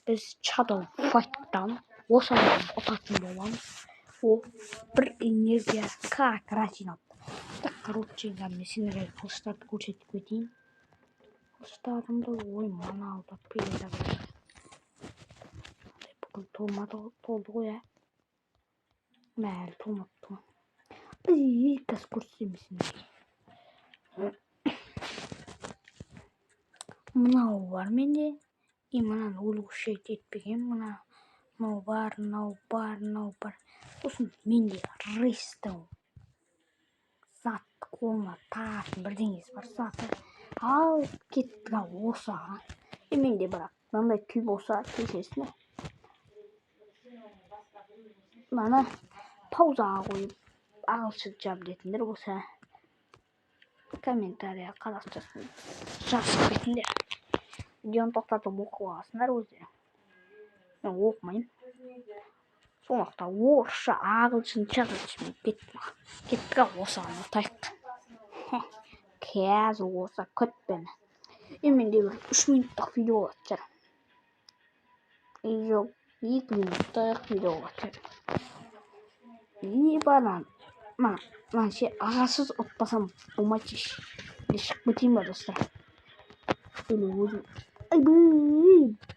Biz çada ufaktan osadan otатын боламыз. Ол бір энергия как рачинат. Короче, мен сендерге қылыштарды көрсетіп кетейін. Қылыштарымды мана алдап келеді. Бүкіл толды ғой, ә? Мәл толмапты. Қазір көрсетемін сендерге. Мынау бар менде. Мынаны өлгіше етпеген. Мынау бар. Сосын менде рейстің зат қолына тағатын бірдеңесі бар заты. Ал кетті осыға. Менде бірақ мынандай тіл болса кешесіне. Мына паузаға қойып ағылшынша білетіндер болса комментария қазақшасын жазып кетіңдер. Видеоны тоқтатып оқып аласыңдар өздері. Мен оқымаймын. Сондықтан орысша ағылшынша кетті осыған отайық. Қазір осы күтпені. Менде бір 3 минуттық видео болады. Жоқ, 2 минуттық видео болады. Мына ше ағасыз ұтпасам болмайды ше. Шығып кетейін ба достар?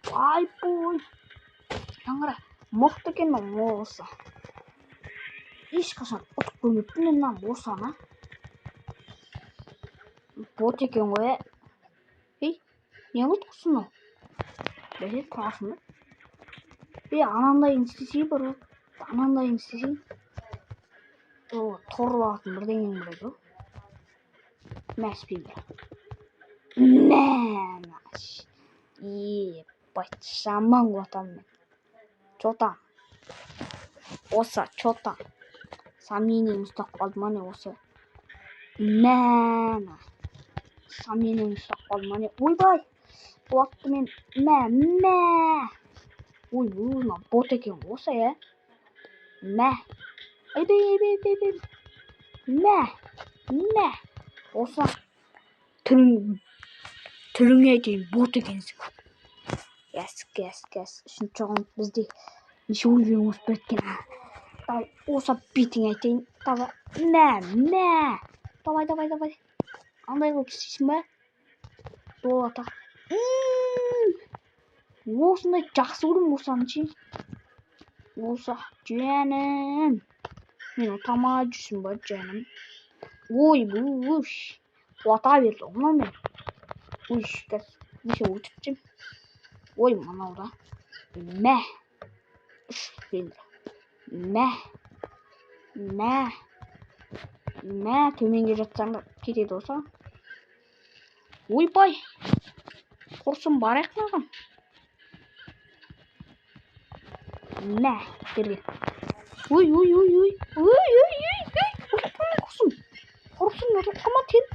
Ай-бой. Жаңғыра, мықты екен осы. Ешқашан ұтып көрмеппін мен мына осыны. Бот екен ғой. Не ұтқысың ол? Бәле тұрасың ба? Анандайын істесей бір. Анандайын істесей. Торып алатын бірдеңең бар еді. Мәспей бір. Мәнаш. Ебать, жаман қуатам мен. Чотан. Осы чотан. Сомнением ұстап қалдым ане осы. Мәна. Сомнением ұстап қалдым ане. Ойбай. Уақытты мен. Мә. Ой, бот екен осы, ә? Мә. Айбей. Мә. Осы. Түріңе дейін бот екенсің. Кәс. Үшінші оғын бізде неше өлген өсіп біткен. Осы бетің айтайын. Мә. Давай. Андай қылып істейсің бе? Болата. Осындай жақсы көрім осыны ше. Осы жаным. Мен отама жүрсің ба жаным? Ой, бұш. Ота берді оңна мен. Ой, кәс. Неше өтіпчім. Ой, манауда. Мә. Үш келді. Мә. Төменге жатсаңдар кетеді осы. Ойбай. Құрсын бар еқмаған. Мә. Берген. Ой. Құрсын ұтылқама тен.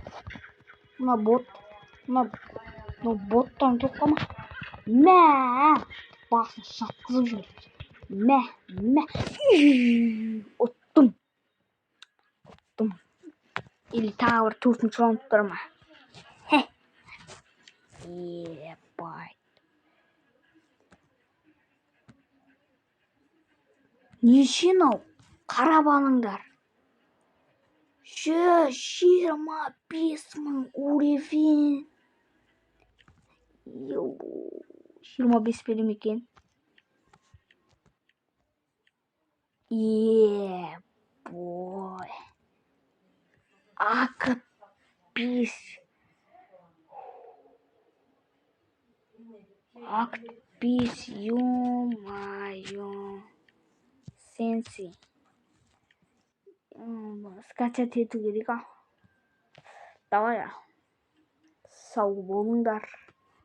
Мына боттан ұтылқама. Мә. Басын шатқызып жүреді. Мә. Ұттым. Или тағы бір 4-ші раунд тұр ма? Ебать. Неше нау? Қарап алыңдар. 25.000 уровень. 25 берем екен. Ебой. Акпис, ё-моё. Сенси. Скачать ету керек. Давай. Сау болыңдар.